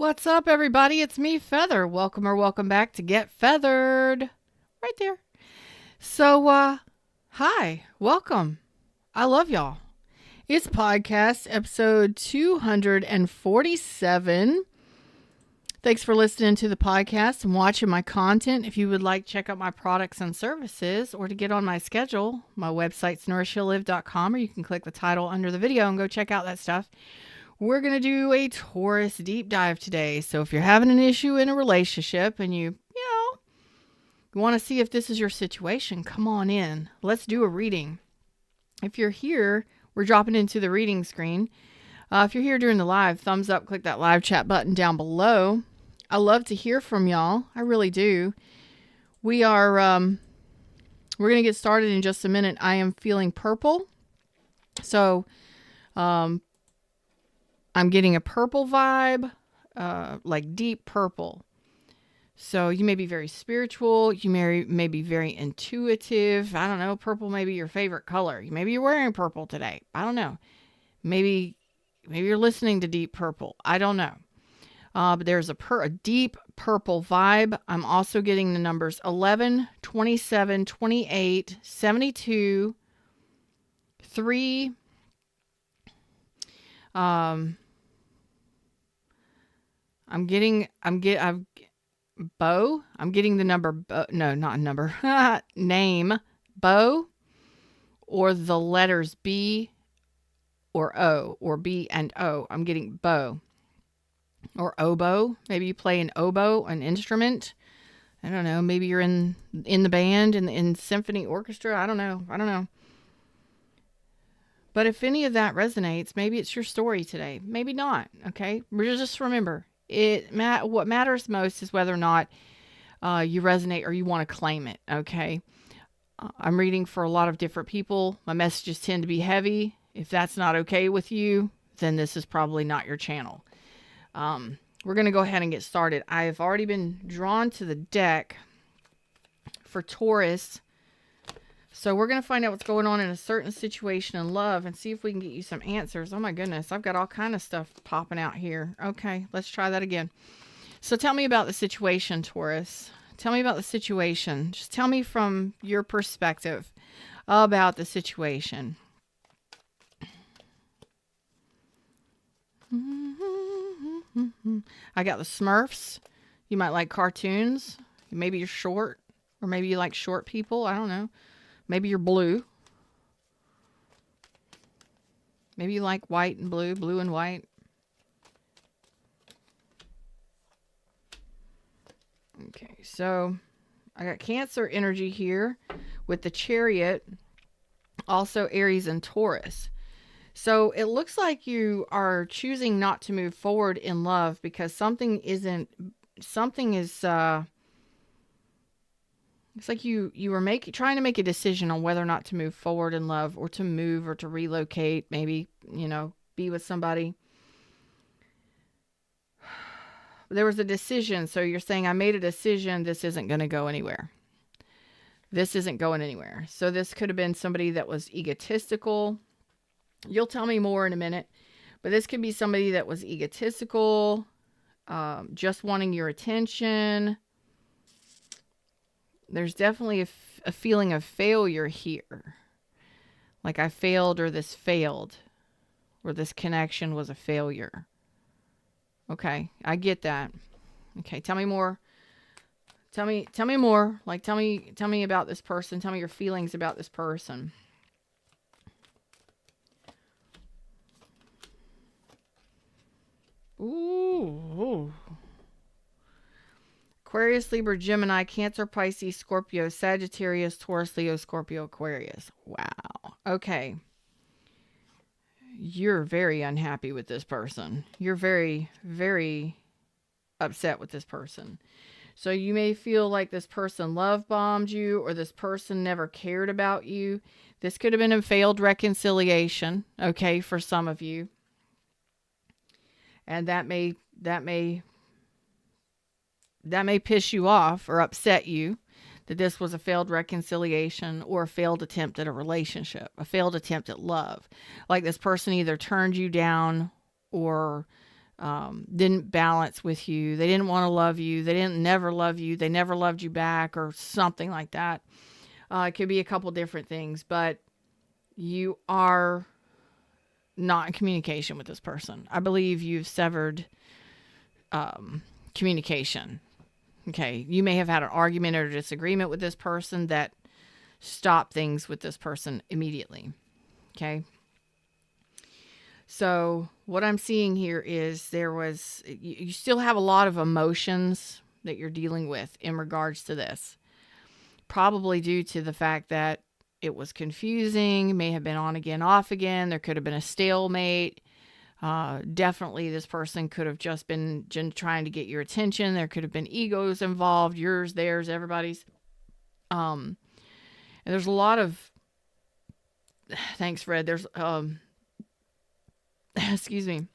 What's up, everybody? It's me, Feather. Welcome or welcome back to Get Feathered. Right there. So, hi. Welcome. I love y'all. It's podcast episode 247. Thanks for listening to the podcast and watching my content. If you would like to check out my products and services or to get on my schedule, my website's nourishheallive.com, or you can click the title under the video and go check out that stuff. We're going to do a Taurus deep dive today. So if you're having an issue in a relationship and you want to see if this is your situation, come on in. Let's do a reading. If you're here, we're dropping into the reading screen. If you're here during the live, thumbs up, click that live chat button down below. I love to hear from y'all. I really do. We're going to get started in just a minute. I am feeling purple. So, I'm getting a purple vibe, like deep purple. So you may be very spiritual. You may be very intuitive. I don't know. Purple may be your favorite color. Maybe you're wearing purple today. I don't know. Maybe you're listening to deep purple. I don't know. But there's a deep purple vibe. I'm also getting the numbers 11, 27, 28, 72, 3. I'm getting Bo. I'm getting the number, no, not number, name, Bo, or the letters B or O, or B and O. I'm getting Bo. Or oboe. Maybe you play an oboe, an instrument. I don't know. Maybe you're in the band, in symphony orchestra. I don't know. But if any of that resonates, maybe it's your story today. Maybe not. Okay. Just remember, what matters most is whether or not you resonate or you want to claim it. Okay. I'm reading for a lot of different people. My messages tend to be heavy. If that's not okay with you, then this is probably not your channel. We're going to go ahead and get started. I've already been drawn to the deck for Taurus. So we're going to find out what's going on in a certain situation in love and see if we can get you some answers. Oh my goodness, I've got all kind of stuff popping out here. Okay, let's try that again. So tell me about the situation, Taurus. Tell me about the situation. Just tell me from your perspective about the situation. I got the Smurfs. You might like cartoons. Maybe you're short, or maybe you like short people. I don't know. Maybe you're blue. Maybe you like white and blue, blue and white. Okay, so I got Cancer energy here with the Chariot, also Aries and Taurus. So it looks like you are choosing not to move forward in love because something is, it's like you were trying to make a decision on whether or not to move forward in love or to move or to relocate, maybe, be with somebody. There was a decision. So you're saying, I made a decision. This isn't going to go anywhere. This isn't going anywhere. So this could have been somebody that was egotistical. You'll tell me more in a minute, but this could be somebody that was egotistical, just wanting your attention. There's definitely a feeling of failure here. Like I failed, or this failed, or this connection was a failure. Okay, I get that. Okay, tell me more. Tell me more. Like tell me about this person. Tell me your feelings about this person. Ooh. Aquarius, Libra, Gemini, Cancer, Pisces, Scorpio, Sagittarius, Taurus, Leo, Scorpio, Aquarius. Wow. Okay. You're very unhappy with this person. You're very, very upset with this person. So you may feel like this person love bombed you, or this person never cared about you. This could have been a failed reconciliation, okay, for some of you. And that may piss you off or upset you, that this was a failed reconciliation or a failed attempt at a relationship, a failed attempt at love. Like this person either turned you down or didn't balance with you. They didn't want to love you. They didn't never love you. They never loved you back or something like that. It could be a couple different things, but you are not in communication with this person. I believe you've severed communication. Okay. You may have had an argument or disagreement with this person that stopped things with this person immediately. Okay. So what I'm seeing here is you still have a lot of emotions that you're dealing with in regards to this. Probably due to the fact that it was confusing, may have been on again, off again. There could have been a stalemate. Definitely this person could have just been trying to get your attention. There could have been egos involved, yours, theirs, everybody's. And there's a lot of, thanks, Fred. There's, excuse me.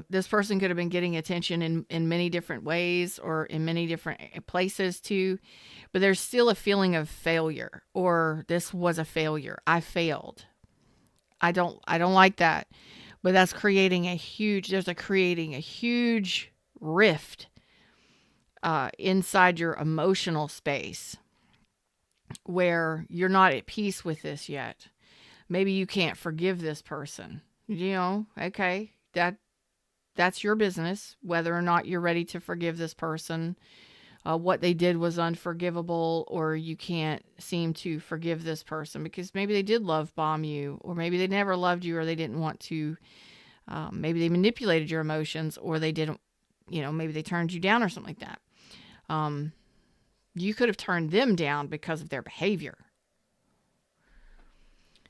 This person could have been getting attention in many different ways or in many different places too, but there's still a feeling of failure, or this was a failure. I failed. I don't like that, but that's creating a huge rift, inside your emotional space where you're not at peace with this yet. Maybe you can't forgive this person, okay, that's your business, whether or not you're ready to forgive this person. What they did was unforgivable, or you can't seem to forgive this person because maybe they did love bomb you, or maybe they never loved you, or they didn't want to. Maybe they manipulated your emotions, or they didn't, maybe they turned you down or something like that. You could have turned them down because of their behavior.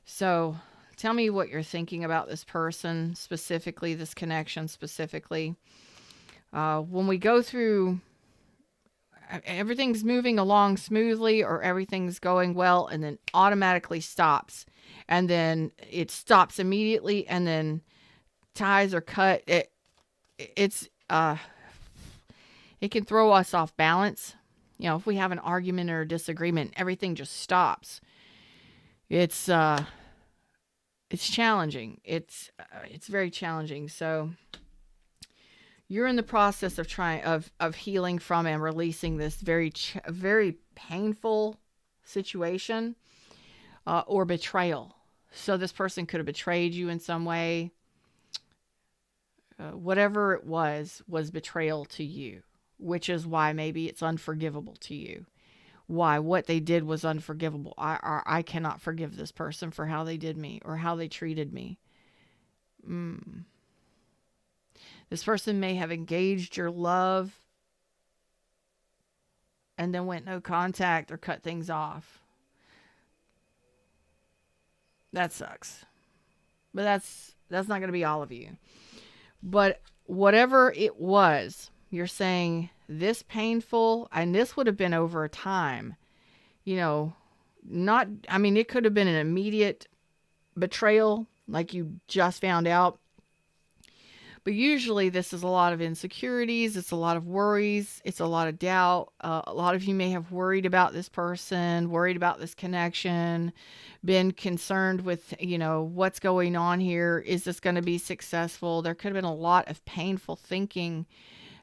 So tell me what you're thinking about this person specifically, this connection specifically. When we go through, everything's moving along smoothly, or everything's going well, and then automatically stops. And then it stops immediately, and then ties are cut. It can throw us off balance. If we have an argument or a disagreement, everything just stops. It's challenging. It's very challenging. So you're in the process of trying of healing from and releasing this very painful situation, or betrayal. So this person could have betrayed you in some way. Whatever it was betrayal to you, which is why maybe it's unforgivable to you. Why? What they did was unforgivable. I cannot forgive this person for how they did me or how they treated me. This person may have engaged your love and then went no contact or cut things off. That sucks. But that's not going to be all of you. But whatever it was, you're saying this painful, and this would have been over time, it could have been an immediate betrayal, like you just found out. But usually this is a lot of insecurities. It's a lot of worries. It's a lot of doubt. A lot of you may have worried about this person, worried about this connection, been concerned with, what's going on here. Is this going to be successful? There could have been a lot of painful thinking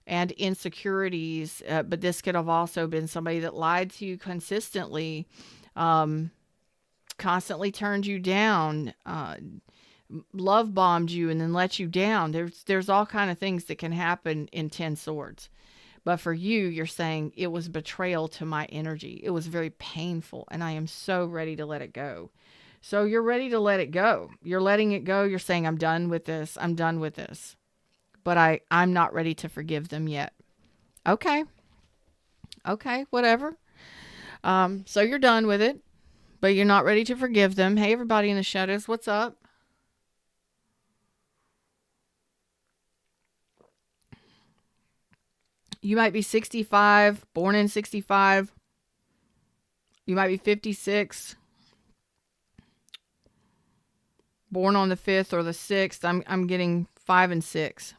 and insecurities. But this could have also been somebody that lied to you consistently, constantly turned you down, love bombed you and then let you down. There's all kind of things that can happen in 10 swords. But for you, you're saying it was betrayal to my energy. It was very painful, and I am so ready to let it go. So you're ready to let it go. You're letting it go. You're saying, I'm done with this. I'm done with this. But I'm not ready to forgive them yet. Okay, whatever. So you're done with it, but you're not ready to forgive them. Hey, everybody in the shadows, what's up? You might be 65, born in 65. You might be 56, born on the 5th or the 6th. I'm getting 5 and 6.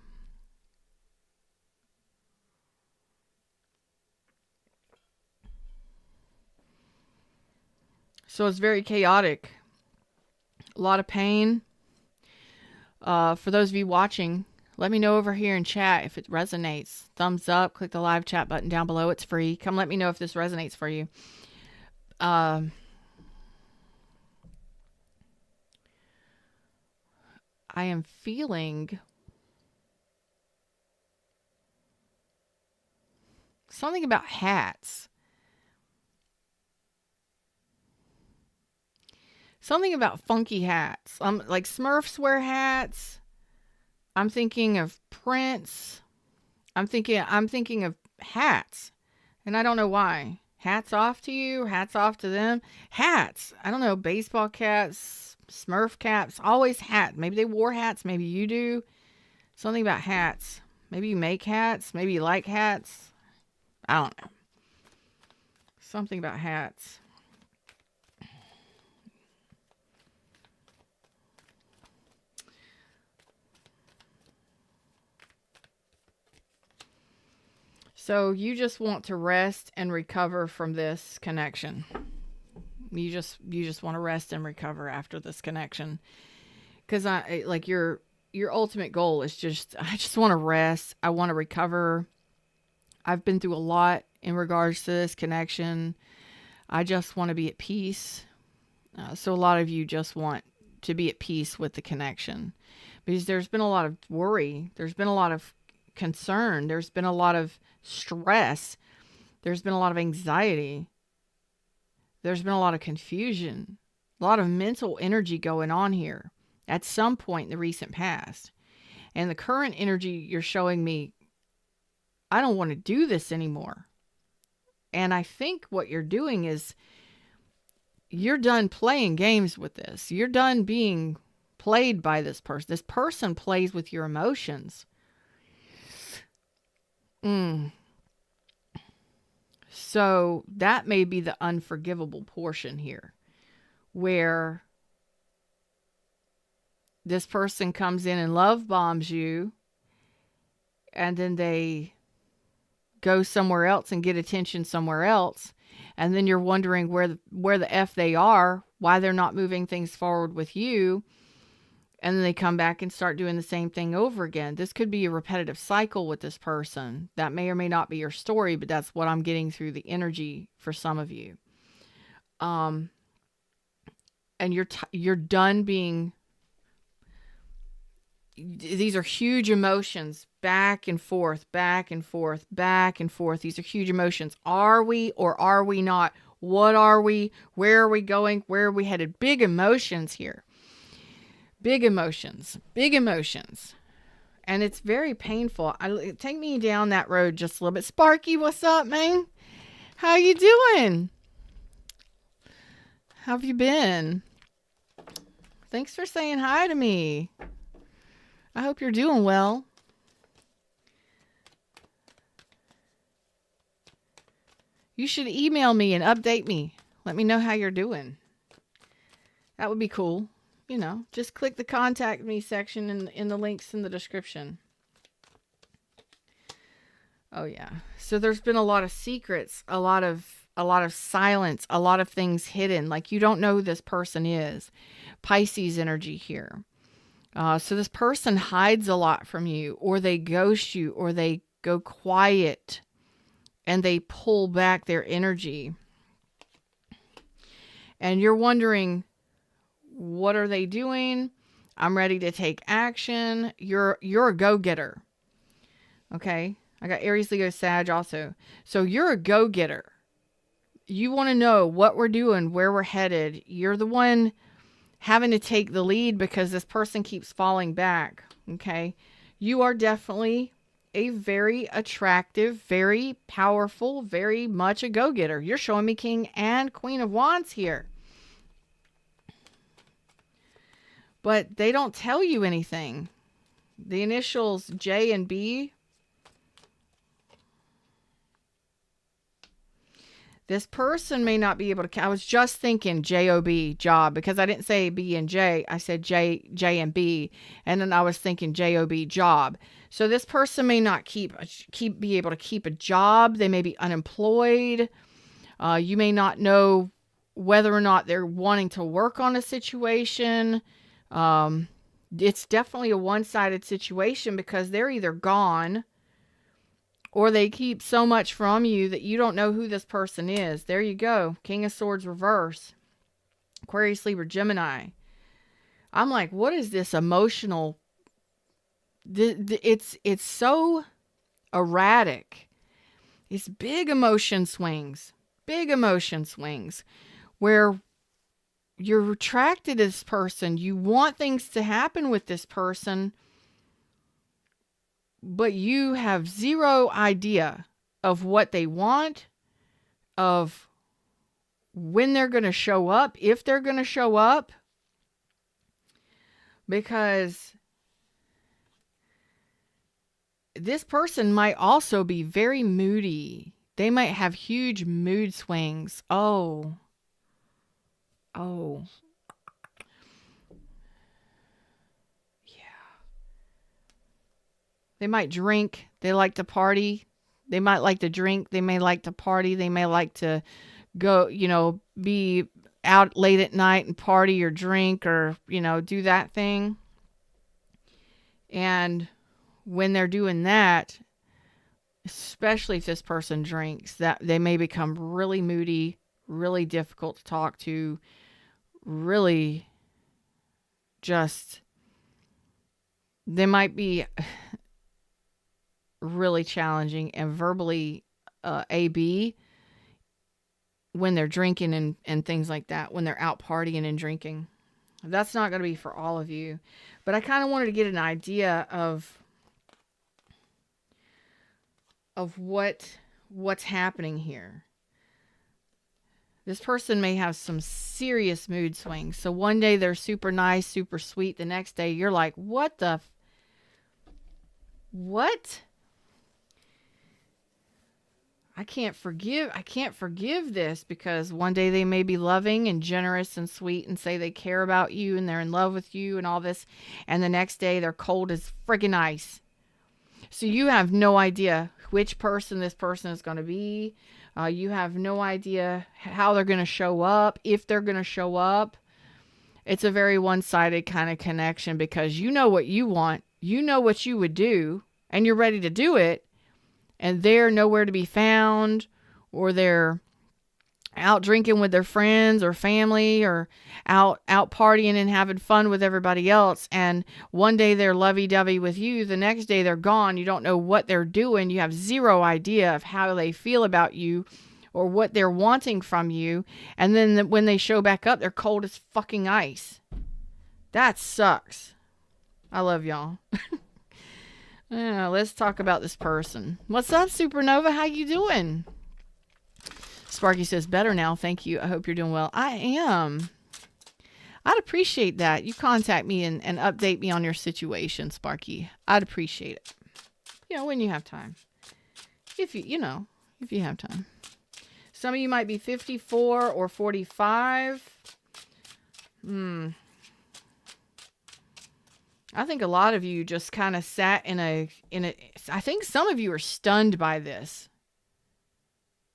So it's very chaotic. A lot of pain. For those of you watching, let me know over here in chat if it resonates. Thumbs up, click the live chat button down below. It's free. Come let me know if this resonates for you. I am feeling something about hats. Something about funky hats. Like Smurfs wear hats. I'm thinking of Prince. I'm thinking of hats. And I don't know why. Hats off to you, hats off to them. Hats. I don't know, baseball caps, Smurf caps, always hats. Maybe they wore hats, maybe you do. Something about hats. Maybe you make hats, maybe you like hats. I don't know. Something about hats. So you just want to rest and recover from this connection. You just want to rest and recover after this connection. Because your ultimate goal is I just want to rest. I want to recover. I've been through a lot in regards to this connection. I just want to be at peace. So a lot of you just want to be at peace with the connection. Because there's been a lot of worry. There's been a lot of concern. There's been a lot of stress. There's been a lot of anxiety. There's been a lot of confusion. A lot of mental energy going on here at some point in the recent past. And the current energy you're showing me, I don't want to do this anymore. And I think what you're doing is you're done playing games with this. You're done being played by this person. This person plays with your emotions. So that may be the unforgivable portion here, where this person comes in and love bombs you, and then they go somewhere else and get attention somewhere else, and then you're wondering where the F they are, why they're not moving things forward with you. And then they come back and start doing the same thing over again. This could be a repetitive cycle with this person. That may or may not be your story, but that's what I'm getting through the energy for some of you. And you're done being. These are huge emotions, back and forth, back and forth, back and forth. These are huge emotions. Are we or are we not? What are we? Where are we going? Where are we headed? Big emotions here. Big emotions. And it's very painful. Take me down that road just a little bit. Sparky, what's up, man? How you doing? How have you been? Thanks for saying hi to me. I hope you're doing well. You should email me and update me. Let me know how you're doing. That would be cool. Just click the contact me section in the links in the description. Oh yeah. So there's been a lot of secrets, a lot of silence, a lot of things hidden. Like you don't know who this person is. Pisces energy here. So this person hides a lot from you, or they ghost you, or they go quiet and they pull back their energy. And you're wondering, what are they doing? I'm ready to take action. You're a go-getter. Okay? I got Aries, Leo, Sag also. So you're a go-getter. You want to know what we're doing, where we're headed. You're the one having to take the lead because this person keeps falling back. Okay? You are definitely a very attractive, very powerful, very much a go-getter. You're showing me King and Queen of Wands here. But they don't tell you anything. The initials J and B. This person may not be able to. I was just thinking J-O-B, job, because I didn't say B and J. I said J and B. And then I was thinking J-O-B, job. So this person may not be able to keep a job. They may be unemployed. You may not know whether or not they're wanting to work on a situation. It's definitely a one-sided situation because they're either gone or they keep so much from you that you don't know who this person is. There you go. King of Swords reverse. Aquarius, Libra, Gemini. I'm like, what is this emotional? It's so erratic. It's big emotion swings. Big emotion swings where you're attracted to this person. You want things to happen with this person, but you have zero idea of what they want, of when they're going to show up, if they're going to show up, because this person might also be very moody. They might have huge mood swings. Oh. Yeah. They might drink. They like to party. They might like to drink. They may like to party. They may like to go, be out late at night and party or drink or, do that thing. And when they're doing that, especially if this person drinks, that they may become really moody, really difficult to talk to, really just, they might be really challenging and verbally AB when they're drinking and things like that, when they're out partying and drinking. That's not going to be for all of you. But I kind of wanted to get an idea of what's happening here. This person may have some serious mood swings. So one day they're super nice, super sweet. The next day you're like, what? I can't forgive this, because one day they may be loving and generous and sweet and say they care about you and they're in love with you and all this. And the next day they're cold as friggin' ice. So you have no idea which person this person is going to be. You have no idea how they're going to show up, if they're going to show up. It's a very one-sided kind of connection, because you know what you want. You know what you would do, and you're ready to do it. And they're nowhere to be found, or they're out drinking with their friends or family, or out partying and having fun with everybody else. And one day they're lovey-dovey with you. The next day they're gone. You don't know what they're doing. You have zero idea of how they feel about you or what they're wanting from you. And then when they show back up, they're cold as fucking ice. That sucks. I love y'all. Let's talk about this person. What's up, Supernova? How you doing? Sparky says, better now. Thank you. I hope you're doing well. I am. I'd appreciate that. You contact me and update me on your situation, Sparky. I'd appreciate it. When you have time. If you have time. Some of you might be 54 or 45. I think a lot of you just kind of sat in a, I think some of you are stunned by this.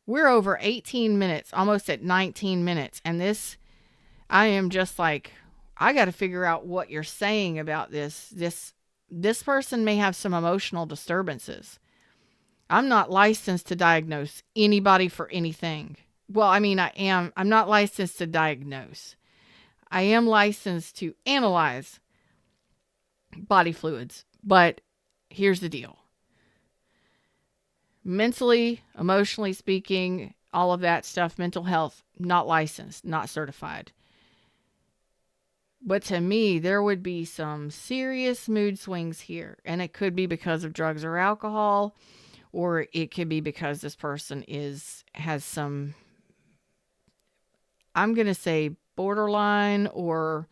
We're over 18 minutes, almost at 19 minutes. And this, I am just like, I got to figure out what you're saying about this. This person may have some emotional disturbances. I'm not licensed to diagnose anybody for anything. Well, I mean, I'm not licensed to diagnose. I am licensed to analyze body fluids. But here's the deal. Mentally, emotionally speaking, all of that stuff, mental health, not licensed, not certified. But to me, there would be some serious mood swings here. And it could be because of drugs or alcohol, or it could be because this person has some, I'm going to say borderline, or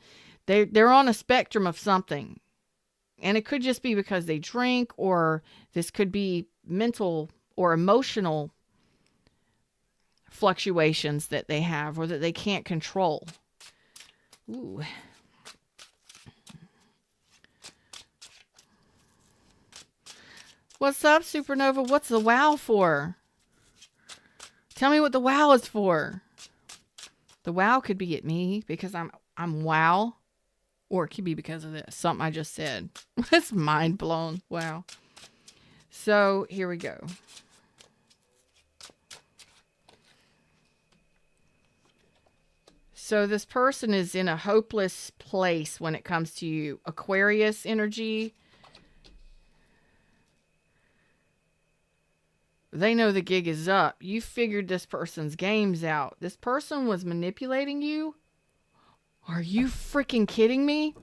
they're on a spectrum of something. And it could just be because they drink, or this could be mental or emotional fluctuations that they have or that they can't control. Ooh. What's up, Supernova? What's the wow for? Tell me what the wow is for. The wow could be at me because I'm wow. Or it could be because of this. Something I just said. That's mind blown. Wow. So here we go. So this person is in a hopeless place when it comes to you. Aquarius energy. They know the gig is up. You figured this person's games out. This person was manipulating you. Are you freaking kidding me?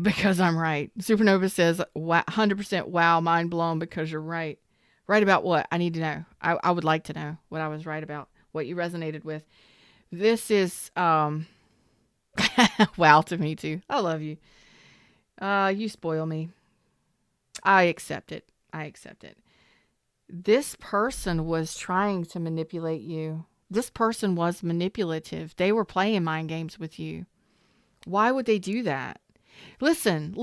Because I'm right. Supernova says, 100% wow, mind blown because you're right. Right about what? I need to know. I would like to know what I was right about. What you resonated with. This is, wow to me too. I love you. You spoil me. I accept it. I accept it. This person was trying to manipulate you. This person was manipulative. They were playing mind games with you. Why would they do that? Listen.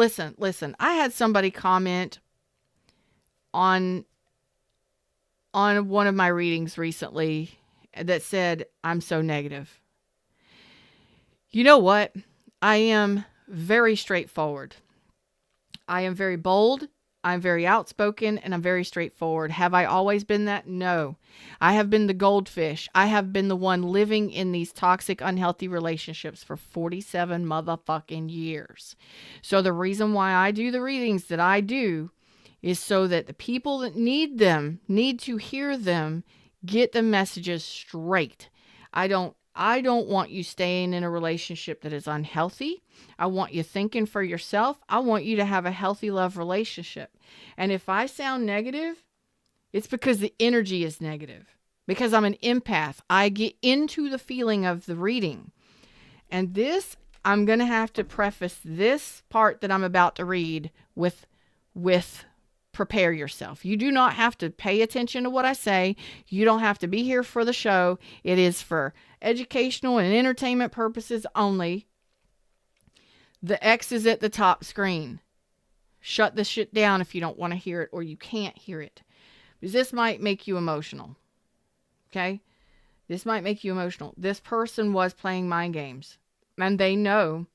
I had somebody comment on one of my readings recently that said, I'm so negative. You know what? I am very straightforward. I am very bold. I'm very outspoken, and I'm very straightforward. Have I always been that? No. I have been the goldfish. I have been the one living in these toxic, unhealthy relationships for 47 motherfucking years. So the reason why I do the readings that I do is so that the people that need them, need to hear them, get the messages straight. I don't want you staying in a relationship that is unhealthy. I want you thinking for yourself. I want you to have a healthy love relationship. And if I sound negative, it's because the energy is negative. Because I'm an empath. I get into the feeling of the reading. And this, I'm going to have to preface this part that I'm about to read with prepare yourself. You do not have to pay attention to what I say. You don't have to be here for the show. It is for educational and entertainment purposes only. The X is at the top screen. Shut this shit down if you don't want to hear it or you can't hear it. Because this might make you emotional. Okay? This might make you emotional. This person was playing mind games. And they know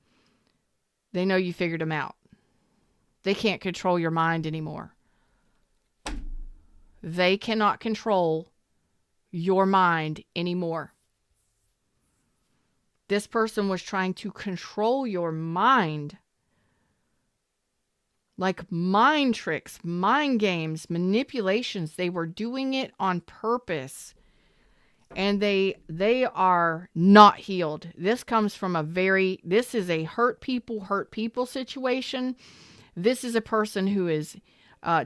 you figured them out. They can't control your mind anymore. They cannot control your mind anymore. This person was trying to control your mind. Like mind tricks, mind games, manipulations. They were doing it on purpose. And they are not healed. This comes from this is a hurt people situation. This is a person who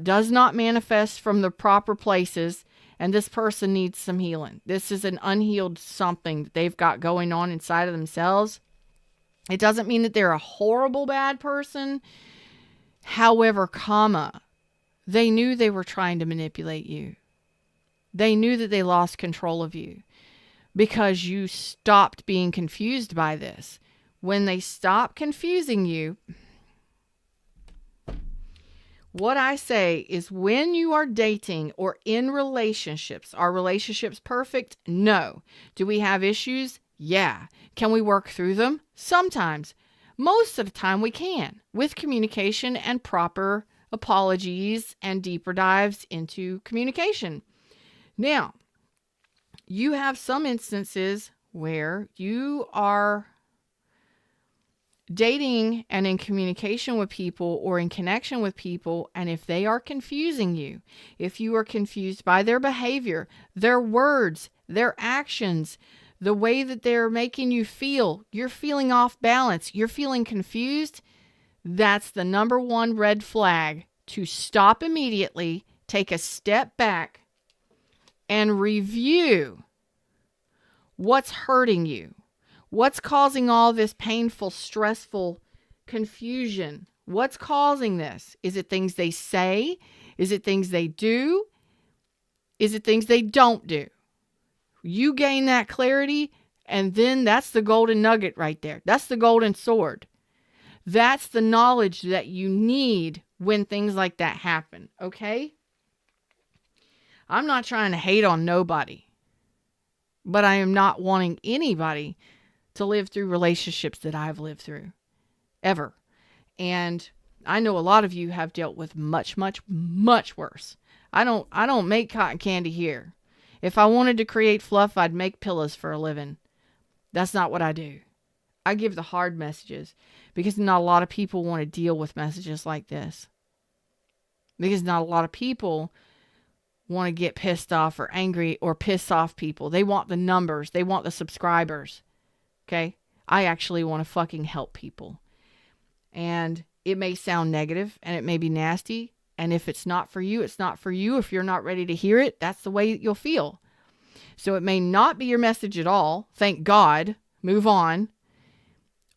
does not manifest from the proper places, and this person needs some healing. This is an unhealed something that they've got going on inside of themselves. It doesn't mean that they're a horrible bad person. However, they knew they were trying to manipulate you. They knew that they lost control of you because you stopped being confused by this. When they stop confusing you, what I say is when you are dating or in relationships, are relationships perfect? No. Do we have issues? Yeah. Can we work through them? Sometimes. Most of the time we can, with communication and proper apologies and deeper dives into communication. Now, you have some instances where you are dating and in communication with people or in connection with people, and if they are confusing you, if you are confused by their behavior, their words, their actions, the way that they're making you feel, you're feeling off balance, you're feeling confused, that's the number one red flag to stop immediately, take a step back, and review what's hurting you. What's causing all this painful, stressful confusion? What's causing this? Is it things they say? Is it things they do? Is it things they don't do? You gain that clarity, and then that's the golden nugget right there. That's the golden sword. That's the knowledge that you need when things like that happen, okay? I'm not trying to hate on nobody, but I am not wanting anybody to live through relationships that I've lived through, ever. And I know a lot of you have dealt with much, much, much worse. I don't make cotton candy here. If I wanted to create fluff, I'd make pillows for a living. That's not what I do. I give the hard messages because not a lot of people want to deal with messages like this. Because not a lot of people want to get pissed off or angry or piss off people. They want the numbers. They want the subscribers. Okay? I actually want to fucking help people. And it may sound negative and it may be nasty. And if it's not for you, it's not for you. If you're not ready to hear it, that's the way you'll feel. So it may not be your message at all. Thank God. Move on.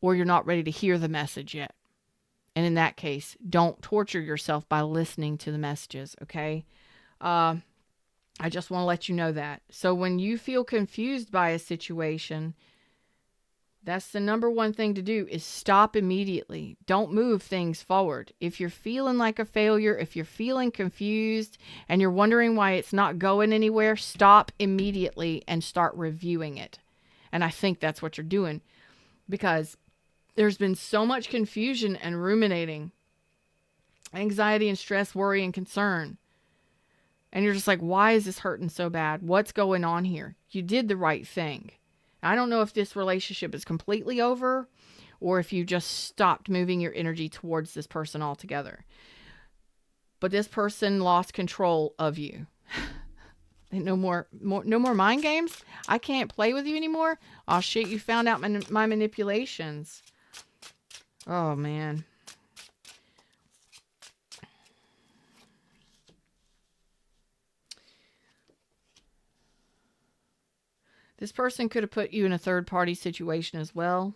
Or you're not ready to hear the message yet. And in that case, don't torture yourself by listening to the messages, okay? I just want to let you know that. So when you feel confused by a situation, that's the number one thing to do is stop immediately. Don't move things forward. If you're feeling like a failure, if you're feeling confused and you're wondering why it's not going anywhere, stop immediately and start reviewing it. And I think that's what you're doing because there's been so much confusion and ruminating, anxiety and stress, worry and concern. And you're just like, why is this hurting so bad? What's going on here? You did the right thing. I don't know if this relationship is completely over or if you just stopped moving your energy towards this person altogether. But this person lost control of you. No more mind games. I can't play with you anymore. Oh shit, you found out my manipulations. Oh man. This person could have put you in a third-party situation as well.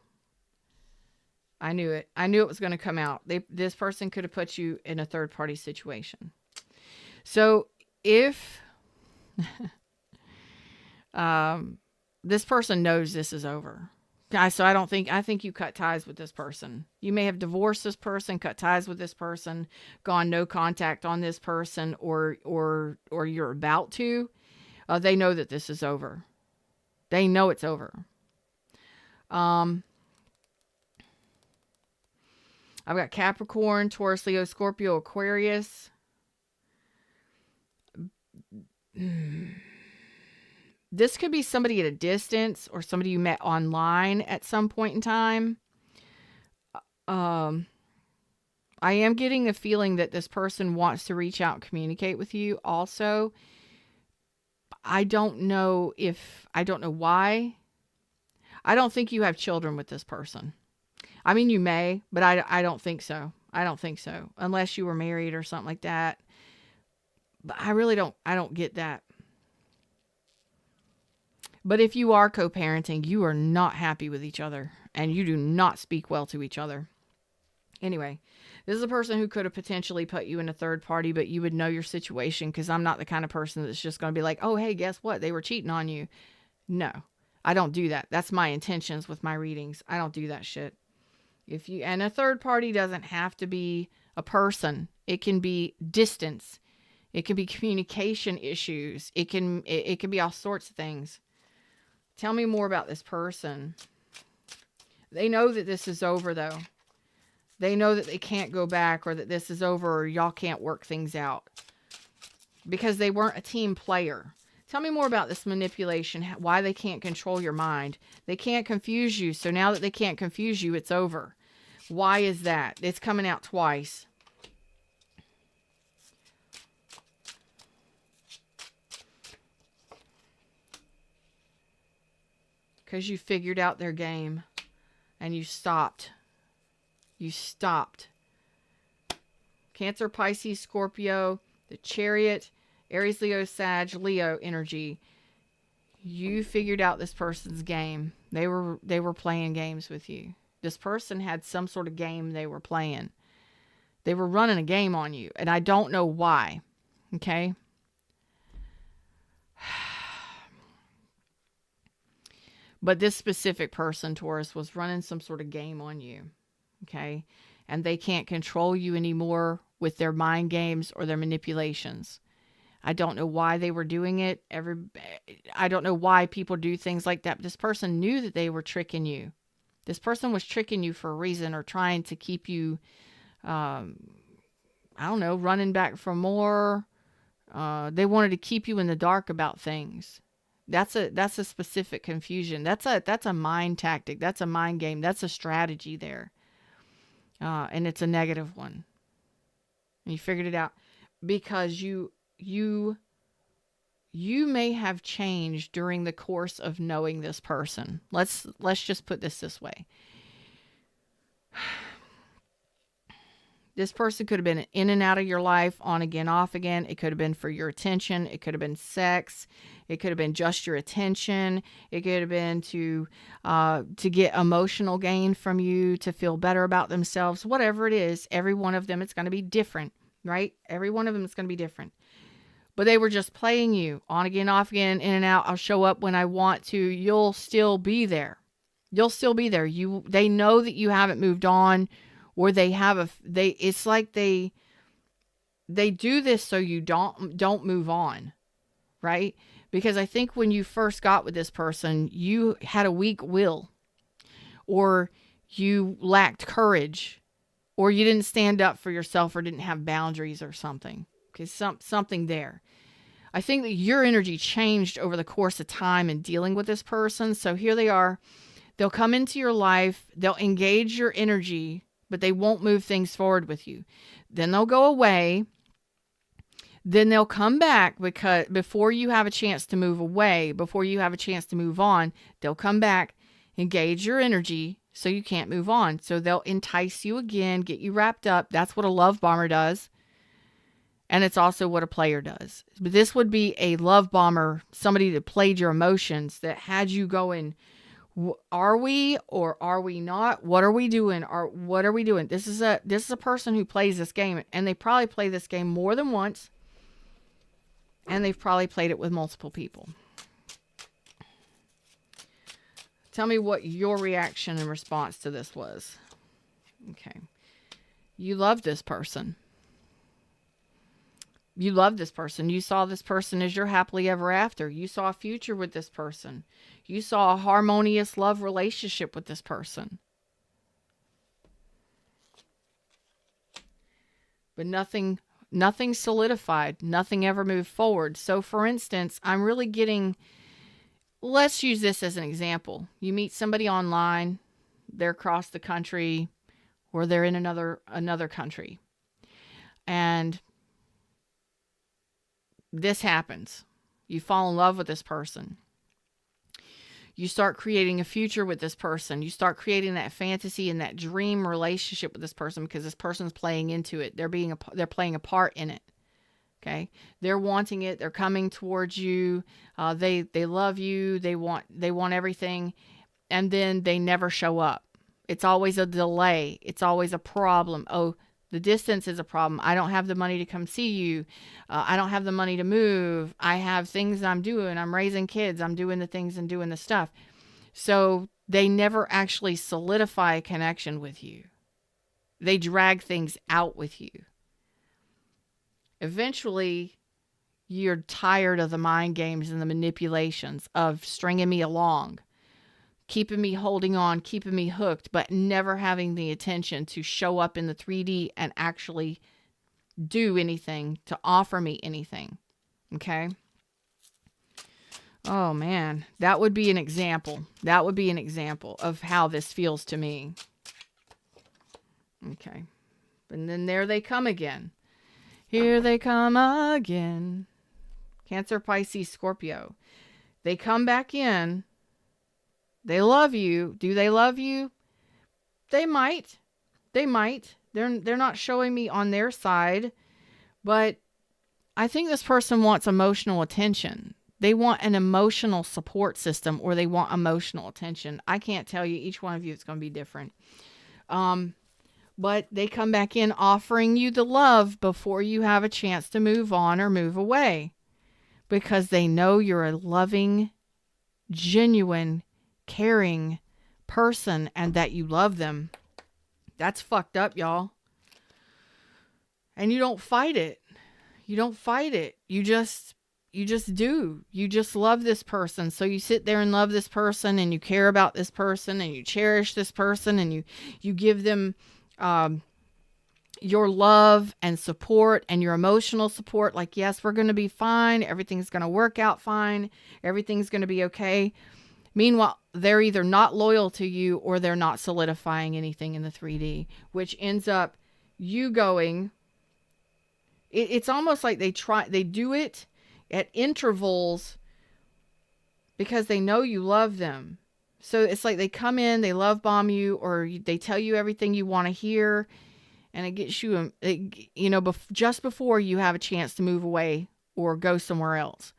I knew it. I knew it was going to come out. This person could have put you in a third-party situation. So if this person knows this is over. So I think you cut ties with this person. You may have divorced this person, cut ties with this person, gone no contact on this person, or you're about to. They know that this is over. They know it's over. I've got Capricorn, Taurus, Leo, Scorpio, Aquarius. This could be somebody at a distance or somebody you met online at some point in time. I am getting the feeling that this person wants to reach out and communicate with you also. I don't know why. I don't think you have children with this person. I mean, you may, but I don't think so. I don't think so. Unless you were married or something like that. But I don't get that. But if you are co-parenting, you are not happy with each other and you do not speak well to each other. Anyway, this is a person who could have potentially put you in a third party, but you would know your situation because I'm not the kind of person that's just going to be like, oh, hey, guess what? They were cheating on you. No, I don't do that. That's my intentions with my readings. I don't do that shit. And a third party doesn't have to be a person. It can be distance. It can be communication issues. It can be all sorts of things. Tell me more about this person. They know that this is over, though. They know that they can't go back or that this is over or y'all can't work things out. Because they weren't a team player. Tell me more about this manipulation, why they can't control your mind. They can't confuse you, so now that they can't confuse you, it's over. Why is that? It's coming out twice. Because you figured out their game and you stopped. You stopped. Cancer, Pisces, Scorpio, the Chariot, Aries, Leo, Sag, Leo energy. You figured out this person's game. They were playing games with you. This person had some sort of game they were playing. They were running a game on you, and I don't know why. Okay? But this specific person, Taurus, was running some sort of game on you. Okay? And they can't control you anymore with their mind games or their manipulations. I don't know why they were doing it. I don't know why people do things like that. But this person knew that they were tricking you. This person was tricking you for a reason, or trying to keep you, I don't know, running back for more. They wanted to keep you in the dark about things. That's a specific confusion. That's a mind tactic. That's a mind game. That's a strategy there. And it's a negative one. And you figured it out because you may have changed during the course of knowing this person. Let's just put this way. This person could have been in and out of your life, on again, off again. It could have been for your attention. It could have been sex. It could have been just your attention. It could have been to get emotional gain from you, to feel better about themselves. Whatever it is, every one of them, it's going to be different, right? Every one of them is going to be different. But they were just playing you, on again, off again, in and out. I'll show up when I want to. You'll still be there. You'll still be there. They know that you haven't moved on. Or it's like they do this so you don't move on, right? Because I think when you first got with this person, you had a weak will, or you lacked courage, or you didn't stand up for yourself, or didn't have boundaries or something. Okay, something there. I think that your energy changed over the course of time in dealing with this person. So here they are. They'll come into your life. They'll engage your energy, but they won't move things forward with you. Then they'll go away. Then they'll come back, because before you have a chance to move away, before you have a chance to move on, they'll come back, engage your energy so you can't move on. So they'll entice you again, get you wrapped up. That's what a love bomber does. And it's also what a player does. But this would be a love bomber, somebody that played your emotions, that had you going, are we or are we not? What are we doing? What are we doing? This is a person who plays this game, and they probably play this game more than once, and they've probably played it with multiple people. Tell me what your reaction and response to this was. Okay. You love this person. You love this person. You saw this person as your happily ever after. You saw a future with this person. You saw a harmonious love relationship with this person. But nothing solidified. Nothing ever moved forward. So for instance, I'm really getting, let's use this as an example. You meet somebody online, they're across the country, or they're in another country. And this happens. You fall in love with this person. You start creating a future with this person. You start creating that fantasy and that dream relationship with this person, because this person's playing into it. They're playing a part in it. Okay. They're wanting it. They're coming towards you. They love you. They want everything. And then they never show up. It's always a delay. It's always a problem. Oh, the distance is a problem. I don't have the money to come see you. I don't have the money to move. I have things I'm doing. I'm raising kids. I'm doing the things and doing the stuff. So they never actually solidify a connection with you. They drag things out with you. Eventually, you're tired of the mind games and the manipulations of stringing me along, keeping me holding on, keeping me hooked, but never having the attention to show up in the 3D and actually do anything, to offer me anything. Okay? Oh man, that would be an example. That would be an example of how this feels to me. Okay. And then there they come again. Here they come again. Cancer, Pisces, Scorpio. They come back in. They love you. Do they love you? They might. They might. They're not showing me on their side, but I think this person wants emotional attention. They want an emotional support system, or they want emotional attention. I can't tell you. Each one of you, it's going to be different. But they come back in offering you the love before you have a chance to move on or move away, because they know you're a loving, genuine, caring person and that you love them. That's fucked up, y'all. And you don't fight it. You don't fight it. You just do. You just love this person. So you sit there and love this person, and you care about this person, and you cherish this person, and you give them your love and support and your emotional support. Like, yes, we're going to be fine. Everything's going to work out fine. Everything's going to be okay. Meanwhile, they're either not loyal to you or they're not solidifying anything in the 3D, which ends up you going, it's almost like they do it at intervals because they know you love them. So it's like they come in, they love bomb you, or they tell you everything you want to hear, and it gets you, just before you have a chance to move away or go somewhere else.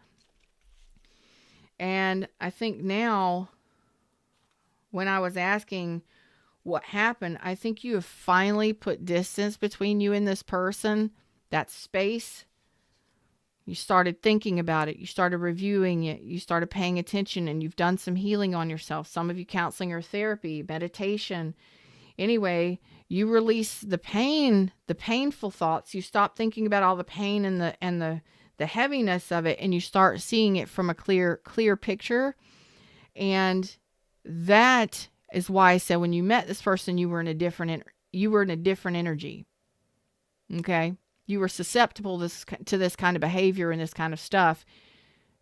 And I think now, when I was asking what happened, I think you have finally put distance between you and this person, that space. You started thinking about it. You started reviewing it. You started paying attention, and you've done some healing on yourself. Some of you counseling or therapy, meditation. Anyway, you release the pain, the painful thoughts. You stop thinking about all the pain and the heaviness of it, and you start seeing it from a clear picture. And that is why I said when you met this person, you were in a different energy. Okay? You were susceptible to this kind of behavior and this kind of stuff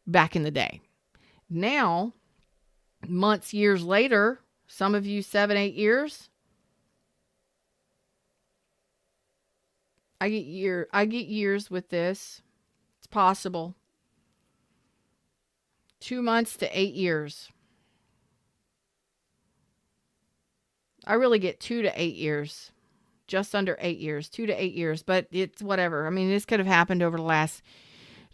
back in the day. Now, months, years later, some of you 7, 8 years, I get years with this. It's possible. 2 months to 8 years. I really get 2 to 8 years. Just under 8 years, 2 to 8 years, but it's whatever. I mean, this could have happened over the last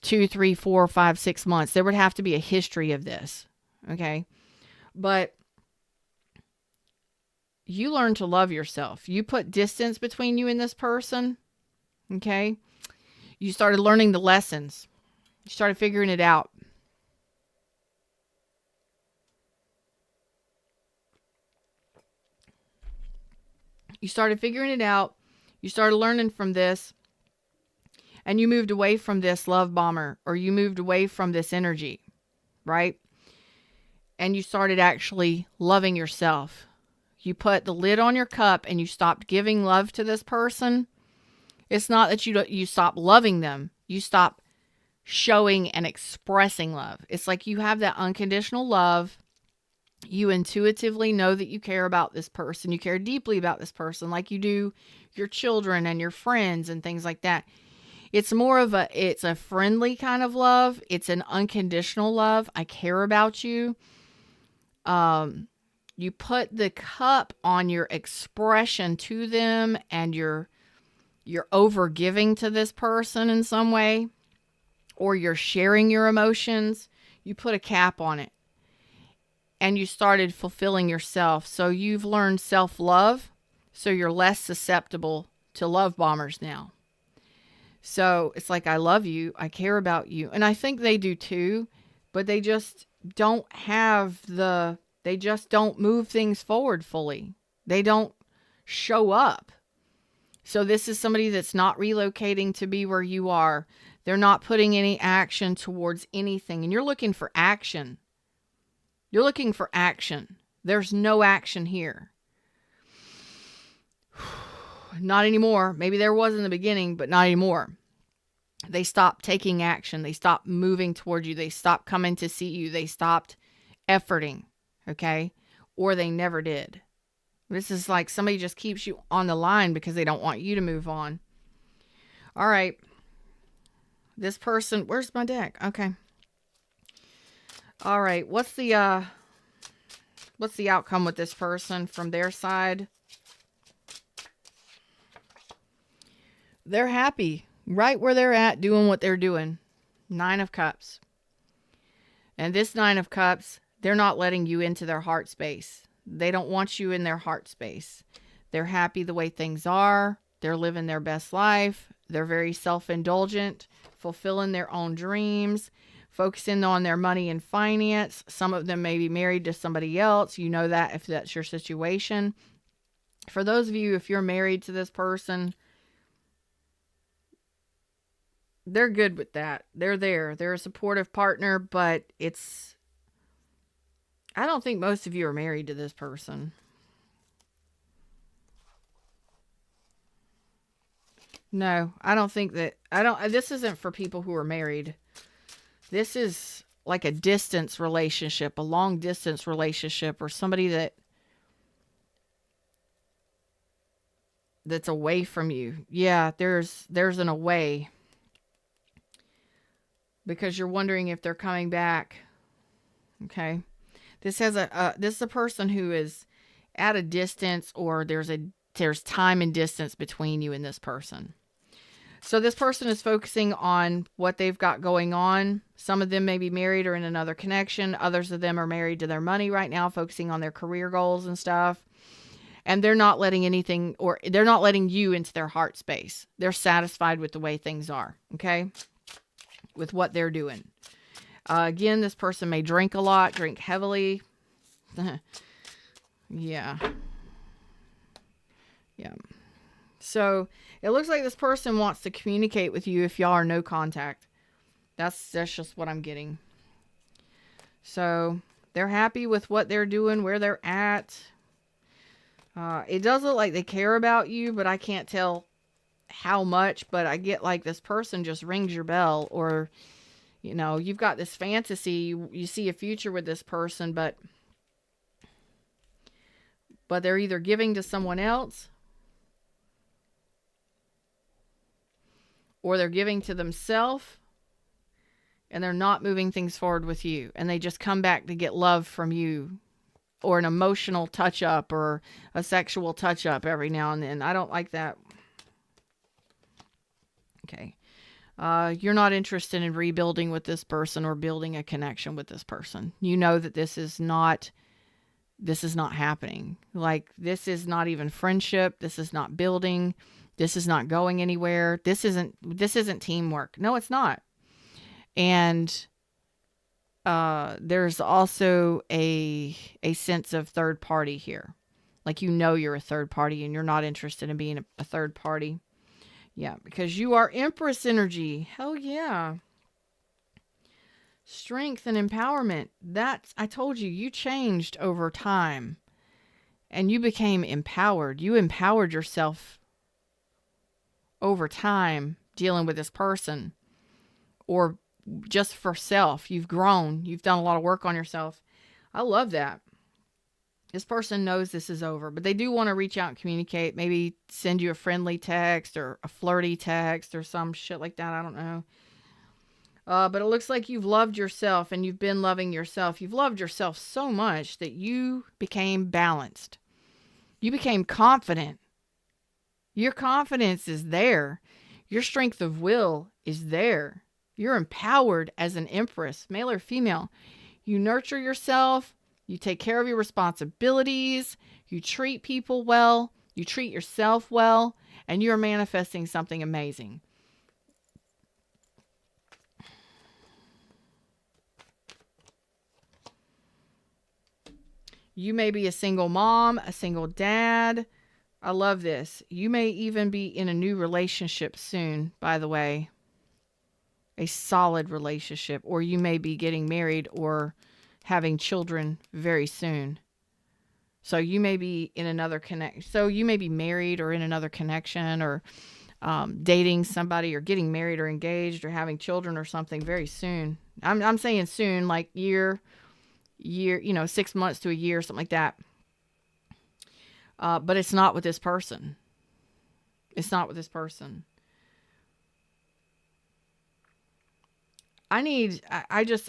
2, 3, 4, 5, 6 months. There would have to be a history of this. Okay. But you learn to love yourself. You put distance between you and this person. Okay. You started learning the lessons. You started figuring it out. You started figuring it out. You started learning from this. And you moved away from this love bomber, or you moved away from this energy, right? And you started actually loving yourself. You put the lid on your cup and you stopped giving love to this person. It's not that you stop loving them. You stop showing and expressing love. It's like you have that unconditional love. You intuitively know that you care about this person. You care deeply about this person, like you do your children and your friends and things like that. It's more of it's a friendly kind of love. It's an unconditional love. I care about you. You put the cup on your expression to them, and you're over giving to this person in some way, or you're sharing your emotions. You put a cap on it. And you started fulfilling yourself. So you've learned self-love. So you're less susceptible to love bombers now. So it's like, I love you. I care about you. And I think they do too. But they just don't they just don't move things forward fully. They don't show up. So this is somebody that's not relocating to be where you are. They're not putting any action towards anything. And you're looking for action. You're looking for action. There's no action here. Not anymore. Maybe there was in the beginning, but not anymore. They stopped taking action. They stopped moving toward you. They stopped coming to see you. They stopped efforting. Okay? Or they never did. This is like somebody just keeps you on the line because they don't want you to move on. All right. This person, where's my deck? Okay. All right, what's the outcome with this person from their side? They're happy right where they're at, doing what they're doing. 9 of Cups. And this 9 of Cups, they're not letting you into their heart space. They don't want you in their heart space. They're happy the way things are. They're living their best life. They're very self-indulgent, fulfilling their own dreams, focusing on their money and finance. Some of them may be married to somebody else. You know that if that's your situation. For those of you, if you're married to this person, they're good with that. They're there. They're a supportive partner, but I don't think most of you are married to this person. No, I don't think that. This isn't for people who are married. This is like a distance relationship, a long distance relationship, or somebody that's away from you. Yeah, there's an away, because you're wondering if they're coming back. Okay. This is a person who is at a distance, or there's time and distance between you and this person. So this person is focusing on what they've got going on. Some of them may be married or in another connection. Others of them are married to their money right now, focusing on their career goals and stuff. And they're not letting they're not letting you into their heart space. They're satisfied with the way things are, okay? With what they're doing. Again, this person may drink a lot, drink heavily. Yeah. Yeah. So it looks like this person wants to communicate with you if y'all are no contact. That's just what I'm getting. So they're happy with what they're doing, where they're at. It does look like they care about you, but I can't tell how much. But I get like this person just rings your bell, or, you know, you've got this fantasy. You see a future with this person, but they're either giving to someone else, or they're giving to themselves, and they're not moving things forward with you. And they just come back to get love from you, or an emotional touch up, or a sexual touch up every now and then. I don't like that. Okay. You're not interested in rebuilding with this person or building a connection with this person. You know that this is not happening. Like, this is not even friendship. This is not building. This is not going anywhere. This isn't teamwork. No, it's not. And there's also a sense of third party here. Like, you know, you're a third party and you're not interested in being a third party. Yeah, because you are Empress energy. Hell yeah. Strength and empowerment. I told you, you changed over time and you became empowered. You empowered yourself over time dealing with this person, or just for self. You've grown. You've done a lot of work on yourself. I love that. This person knows this is over, but they do want to reach out and communicate. Maybe send you a friendly text or a flirty text or some shit like that. I don't know. But it looks like you've loved yourself, and you've been loving yourself. You've loved yourself so much that you became balanced. You became confident. Your confidence is there. Your strength of will is there. You're empowered as an empress, male or female. You nurture yourself. You take care of your responsibilities. You treat people well. You treat yourself well. And you're manifesting something amazing. You may be a single mom, a single dad. I love this. You may even be in a new relationship soon, by the way. A solid relationship. Or you may be getting married or having children very soon. So you may be in another connection. So you may be married or in another connection, or dating somebody, or getting married or engaged or having children or something very soon. I'm saying soon, like year, 6 months to a year, something like that. But it's not with this person. It's not with this person. I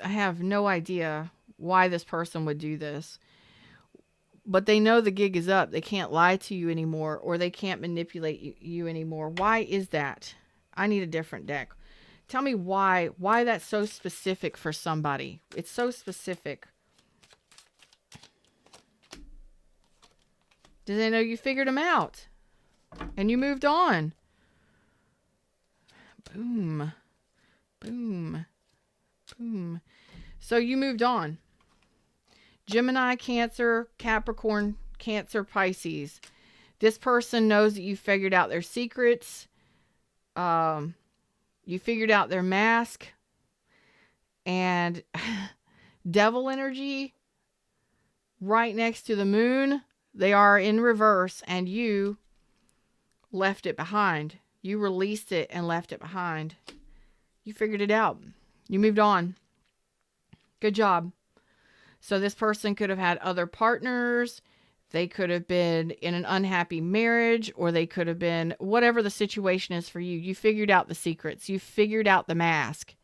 have no idea why this person would do this. But they know the gig is up. They can't lie to you anymore, or they can't manipulate you anymore. Why is that? I need a different deck. Tell me why that's so specific for somebody. It's so specific. Do they know you figured them out and you moved on? Boom. Boom. Boom. So you moved on. Gemini, Cancer, Capricorn, Cancer, Pisces. This person knows that you figured out their secrets. You You figured out their mask and devil energy right next to the moon. They are in reverse, and you left it behind. You released it and left it behind. You figured it out. You moved on. Good job. So this person could have had other partners. They could have been in an unhappy marriage, or they could have been whatever the situation is for you. You figured out the secrets. You figured out the mask.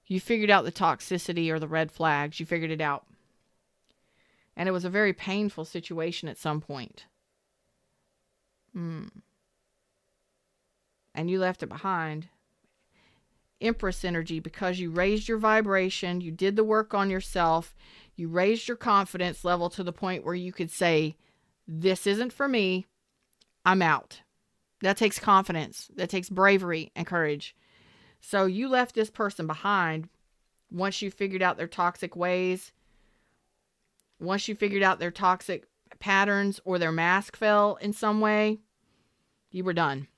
You figured out the toxicity or the red flags. You figured it out. And it was a very painful situation at some point. And you left it behind. Empress energy, because you raised your vibration, you did the work on yourself, you raised your confidence level to the point where you could say, this isn't for me, I'm out. That takes confidence. That takes bravery and courage. So you left this person behind once you figured out their toxic ways, once you figured out their toxic patterns or their mask fell in some way, you were done.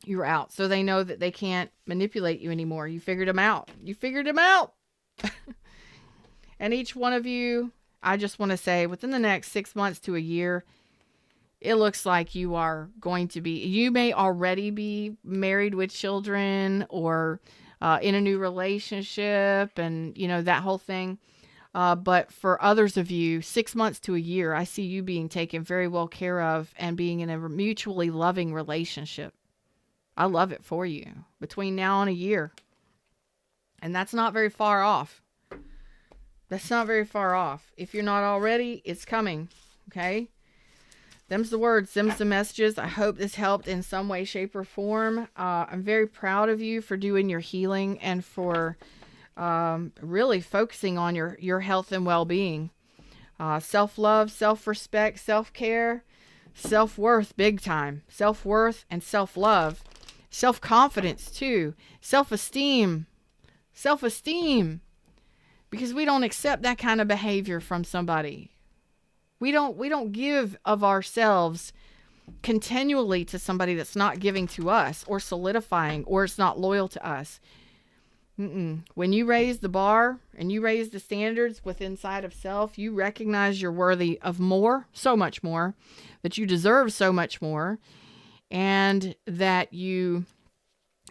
You were out. So they know that they can't manipulate you anymore. You figured them out. You figured them out. And each one of you, I just want to say, within the next 6 months to a year, it looks like you are going to be, you may already be married with children or in a new relationship and, you know, that whole thing. But for others of you, 6 months to a year, I see you being taken very well care of and being in a mutually loving relationship. I love it for you between now and a year. And that's not very far off. That's not very far off. If you're not already, it's coming. Okay? Them's the words. Them's the messages. I hope this helped in some way, shape, or form. I'm very proud of you for doing your healing and for really focusing on your health and well-being. Self-love, self-respect, self-care, self-worth, big time. Self-worth and self-love. Self-confidence, too. Self-esteem. Self-esteem. Because we don't accept that kind of behavior from somebody. We don't give of ourselves continually to somebody that's not giving to us or solidifying or it's not loyal to us. When you raise the bar and you raise the standards within inside of self, you recognize you're worthy of more, so much more, that you deserve so much more, and that you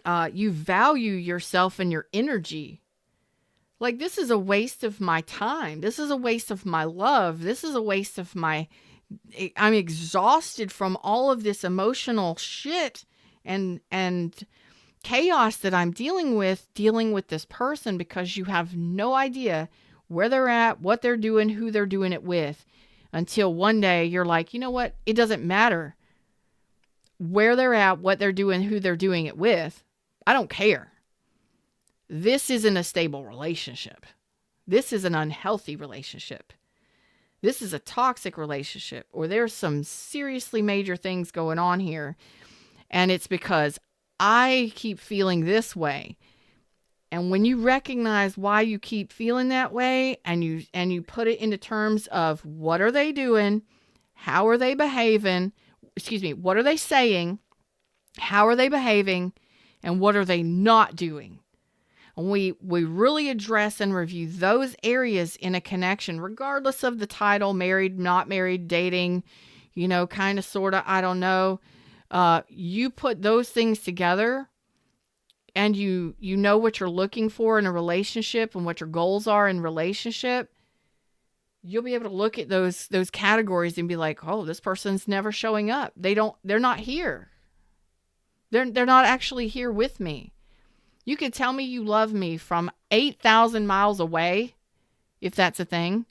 value yourself and your energy. Like, this is a waste of my time. This is a waste of my love. This is a waste of I'm exhausted from all of this emotional shit and chaos that I'm dealing with this person, because you have no idea where they're at, what they're doing, who they're doing it with, until one day you're like, you know what? It doesn't matter where they're at, what they're doing, who they're doing it with. I don't care. This isn't a stable relationship. This is an unhealthy relationship. This is a toxic relationship, or there's some seriously major things going on here. And it's because I keep feeling this way. And when you recognize why you keep feeling that way, and you put it into terms of what are they doing? How are they behaving? What are they saying? How are they behaving? And what are they not doing? And we really address and review those areas in a connection, regardless of the title, married, not married, dating, kind of, sort of, I don't know. You put those things together and you know what you're looking for in a relationship and what your goals are in relationship. You'll be able to look at those categories and be like, oh, this person's never showing up. They're not here. They're not actually here with me. You could tell me you love me from 8,000 miles away, if that's a thing.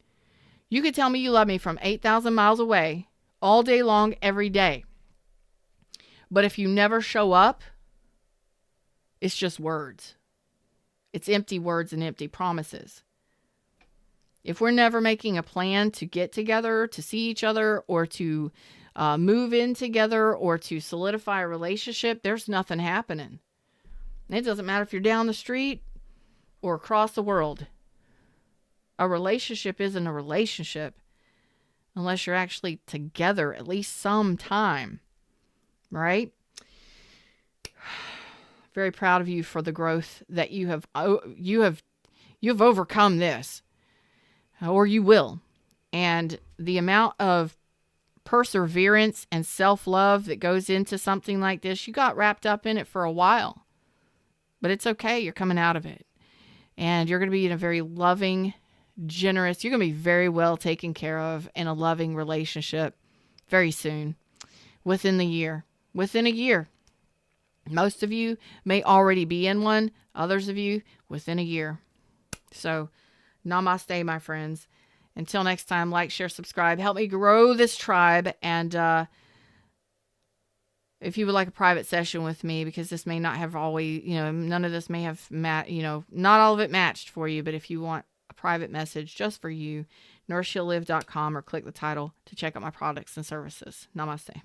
You could tell me you love me from 8,000 miles away, all day long, every day. But if you never show up, it's just words. It's empty words and empty promises. If we're never making a plan to get together, to see each other, or to move in together, or to solidify a relationship, there's nothing happening. It doesn't matter if you're down the street or across the world. A relationship isn't a relationship unless you're actually together at least some time, right? Very proud of you for the growth that you have overcome this, or you will. And the amount of perseverance and self-love that goes into something like this, you got wrapped up in it for a while. But it's okay. You're coming out of it. And you're going to be in a very loving, generous, you're going to be very well taken care of in a loving relationship very soon, within the year. Within a year. Most of you may already be in one. Others of you, within a year. So, namaste, my friends. Until next time, like, share, subscribe. Help me grow this tribe. And if you would like a private session with me, because this may not have always, none of this may have, not all of it matched for you. But if you want a private message just for you, nourishheallive.com, or click the title to check out my products and services. Namaste.